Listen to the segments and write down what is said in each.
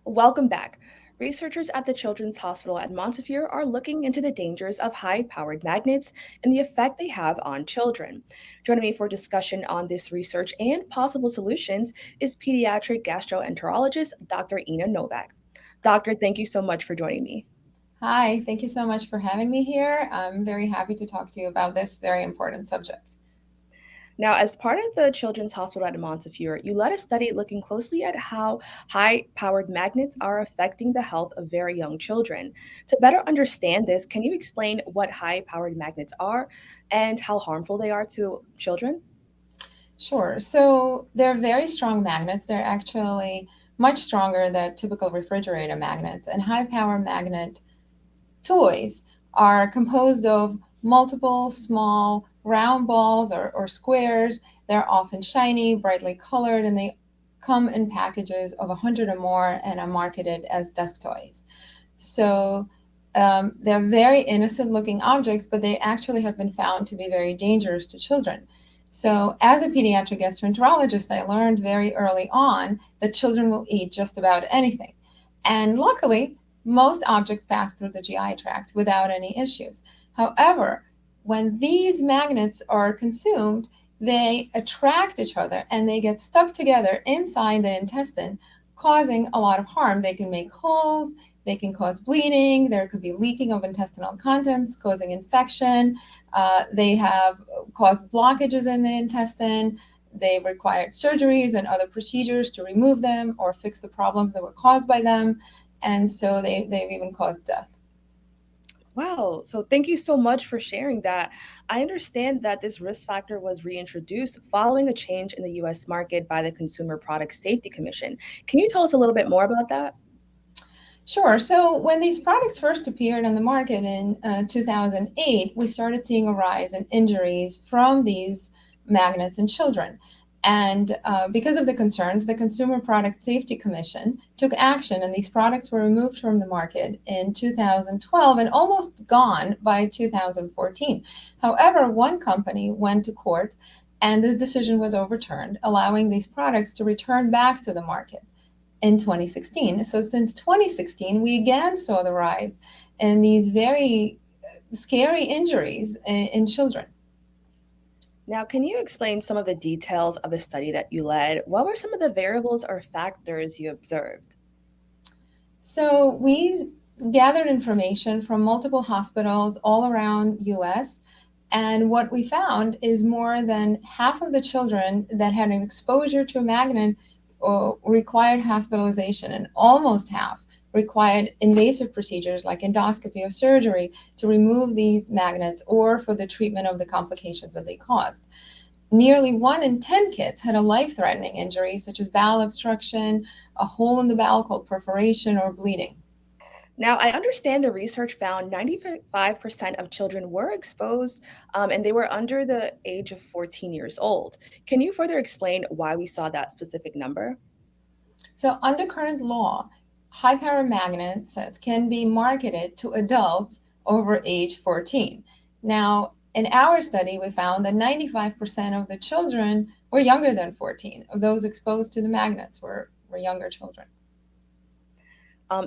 Welcome back. Researchers at the Children's Hospital at Montefiore are looking into the dangers of high powered magnets and the effect they have on children. Joining me for discussion on this research and possible solutions is pediatric gastroenterologist Dr. Ina Novak. Doctor, thank you so much for joining me. Hi, thank you so much for having me here. I'm very happy to talk to you about this very important subject. Now, as part of the Children's Hospital at Montefiore, you led a study looking closely at how high powered magnets are affecting the health of very young children. To better understand this, can you explain what high powered magnets are and how harmful they are to children? Sure. So they're very strong magnets. They're actually much stronger than typical refrigerator magnets. And high power magnet toys are composed of multiple small round balls or squares. They're often shiny, brightly colored, and they come in packages of 100 or more and are marketed as desk toys. So they're very innocent looking objects, but they actually have been found to be very dangerous to children. So, as a pediatric gastroenterologist, I learned very early on that children will eat just about anything. And luckily, most objects pass through the GI tract without any issues. However, when these magnets are consumed, they attract each other and they get stuck together inside the intestine, causing a lot of harm. They can make holes, they can cause bleeding, there could be leaking of intestinal contents, causing infection. They have caused blockages in the intestine. They've required surgeries and other procedures to remove them or fix the problems that were caused by them. And so they've even caused death. Wow. So thank you so much for sharing that. I understand that this risk factor was reintroduced following a change in the US market by the Consumer Product Safety Commission. Can you tell us a little bit more about that? Sure. So when these products first appeared on the market in 2008, we started seeing a rise in injuries from these magnets in children. And because of the concerns, the Consumer Product Safety Commission took action, and these products were removed from the market in 2012 and almost gone by 2014. However, one company went to court, and this decision was overturned, allowing these products to return back to the market in 2016. So since 2016, we again saw the rise in these very scary injuries in children. Now, can you explain some of the details of the study that you led? What were some of the variables or factors you observed? So we gathered information from multiple hospitals all around US, and what we found is more than half of the children that had an exposure to a magnet required hospitalization, and almost half required invasive procedures like endoscopy or surgery to remove these magnets or for the treatment of the complications that they caused. Nearly 1 in 10 kids had a life threatening injury, such as bowel obstruction, a hole in the bowel called perforation, or bleeding. Now, I understand the research found 95% of children were exposed and they were under the age of 14 years old. Can you further explain why we saw that specific number? So, under current law, high power magnet sets can be marketed to adults over age 14. Now, in our study, we found that 95% of the children were younger than 14. Of those exposed to the magnets were younger children.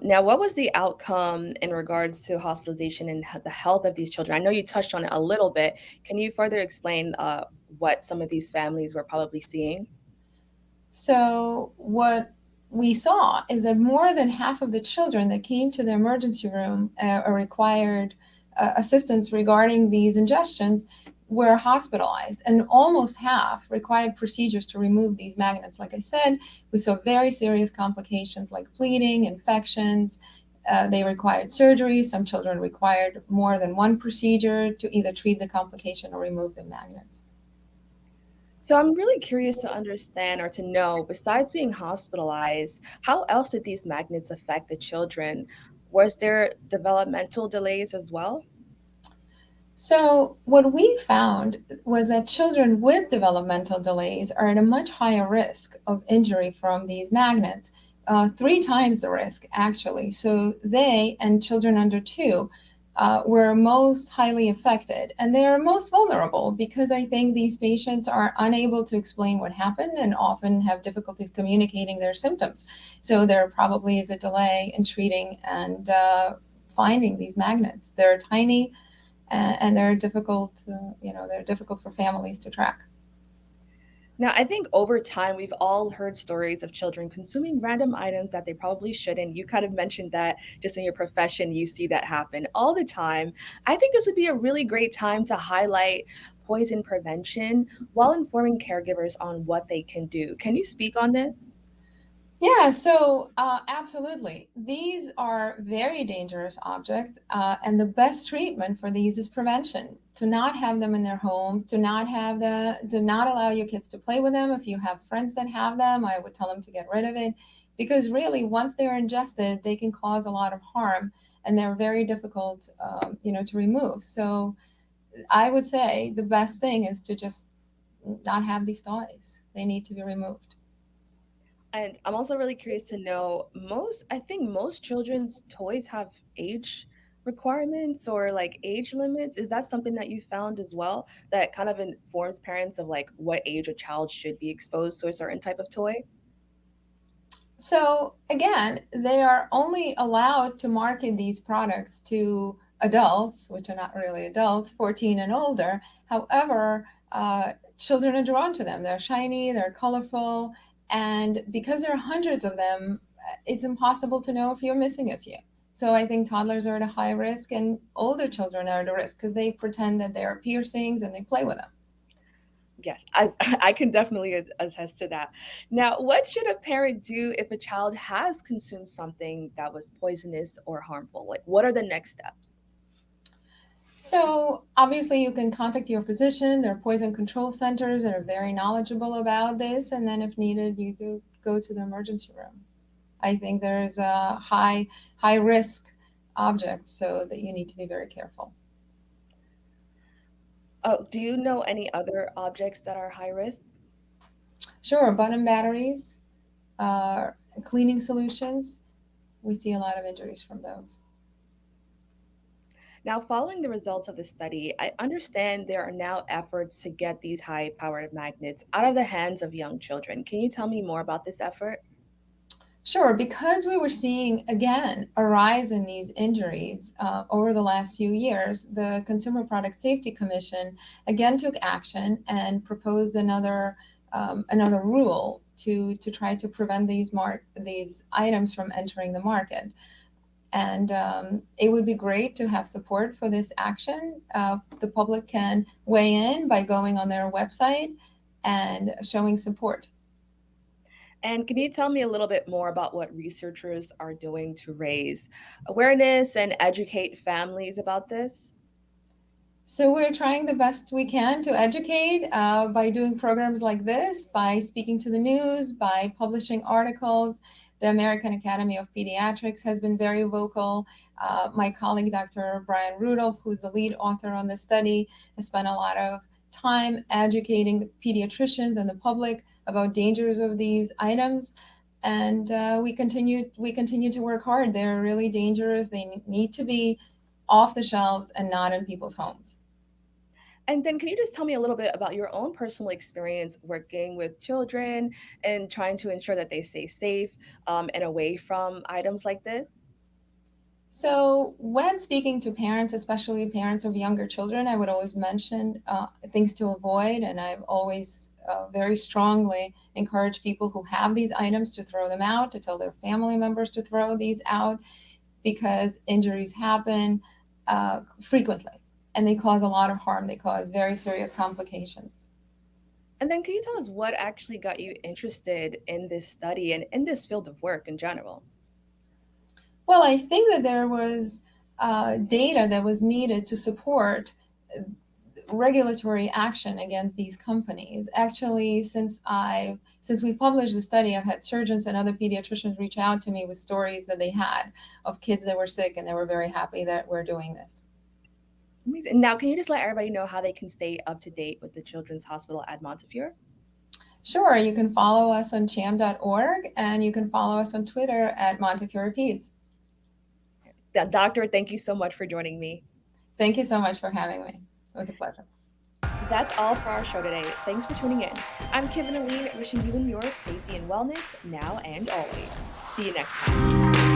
Now, what was the outcome in regards to hospitalization and the health of these children? I know you touched on it a little bit. Can you further explain what some of these families were probably seeing? So, what we saw is that more than half of the children that came to the emergency room or required assistance regarding these ingestions were hospitalized, and almost half required procedures to remove these magnets. Like I said, we saw very serious complications like bleeding, infections. They required surgery. Some children required more than one procedure to either treat the complication or remove the magnets. So I'm really curious to understand or to know, besides being hospitalized, how else did these magnets affect the children? Was there developmental delays as well? So, what we found was that children with developmental delays are at a much higher risk of injury from these magnets, 3 times the risk actually. So, they and children under 2 were most highly affected, and they are most vulnerable because I think these patients are unable to explain what happened and often have difficulties communicating their symptoms. So there probably is a delay in treating and finding these magnets. They're tiny and they're difficult. They're difficult for families to track. Now, I think over time, we've all heard stories of children consuming random items that they probably shouldn't. You kind of mentioned that just in your profession, you see that happen all the time. I think this would be a really great time to highlight poison prevention while informing caregivers on what they can do. Can you speak on this? Yeah, so absolutely. These are very dangerous objects, and the best treatment for these is prevention. To not have them in their homes, to not allow your kids to play with them. If you have friends that have them, I would tell them to get rid of it, because really, once they're ingested, they can cause a lot of harm, and they're very difficult, to remove. So I would say the best thing is to just not have these toys. They need to be removed. And I'm also really curious to know I think most children's toys have age requirements or like age limits. Is that something that you found as well that kind of informs parents of like what age a child should be exposed to a certain type of toy? So again, they are only allowed to market these products to adults, which are not really adults, 14 and older. However, children are drawn to them. They're shiny, they're colorful, and because there are hundreds of them, it's impossible to know if you're missing a few. So I think toddlers are at a high risk, and older children are at a risk because they pretend that they are piercings and they play with them. Yes, as I can definitely attest to that. Now, what should a parent do if a child has consumed something that was poisonous or harmful? Like, what are the next steps? So obviously you can contact your physician. There are poison control centers that are very knowledgeable about this. And then if needed, you could go to the emergency room. I think there's a high risk object, so that you need to be very careful. Oh, do you know any other objects that are high risk? Sure, button batteries, uh, cleaning solutions, we see a lot of injuries from those. Now, following the results of the study, I understand there are now efforts to get these high powered magnets out of the hands of young children. Can you tell me more about this effort? Sure, because we were seeing again a rise in these injuries over the last few years, the Consumer Product Safety Commission again took action and proposed another rule to try to prevent these items from entering the market. And it would be great to have support for this action. The public can weigh in by going on their website and showing support. And can you tell me a little bit more about what researchers are doing to raise awareness and educate families about this? So we're trying the best we can to educate by doing programs like this, by speaking to the news, by publishing articles. The American Academy of Pediatrics has been very vocal. My colleague, Dr. Brian Rudolph, who's the lead author on the study, has spent a lot of time educating the pediatricians and the public about dangers of these items. And we continue to work hard. They're really dangerous. They need to be off the shelves and not in people's homes. And then can you just tell me a little bit about your own personal experience working with children and trying to ensure that they stay safe and away from items like this? So, when speaking to parents, especially parents of younger children, I would always mention things to avoid. And I've always very strongly encouraged people who have these items to throw them out, to tell their family members to throw these out, because injuries happen frequently and they cause a lot of harm. They cause very serious complications. And then can you tell us what actually got you interested in this study and in this field of work in general? Well, I think that there was data that was needed to support regulatory action against these companies. Actually, since we published the study, I've had surgeons and other pediatricians reach out to me with stories that they had of kids that were sick, and they were very happy that we're doing this. Amazing. Now, can you just let everybody know how they can stay up to date with the Children's Hospital at Montefiore? Sure, you can follow us on cham.org, and you can follow us on Twitter at Montefiore Peds. Doctor, thank you so much for joining me. Thank you so much for having me. It was a pleasure. That's all for our show today. Thanks for tuning in. I'm Kibin Alleyne, wishing you and yours safety and wellness now and always. See you next time.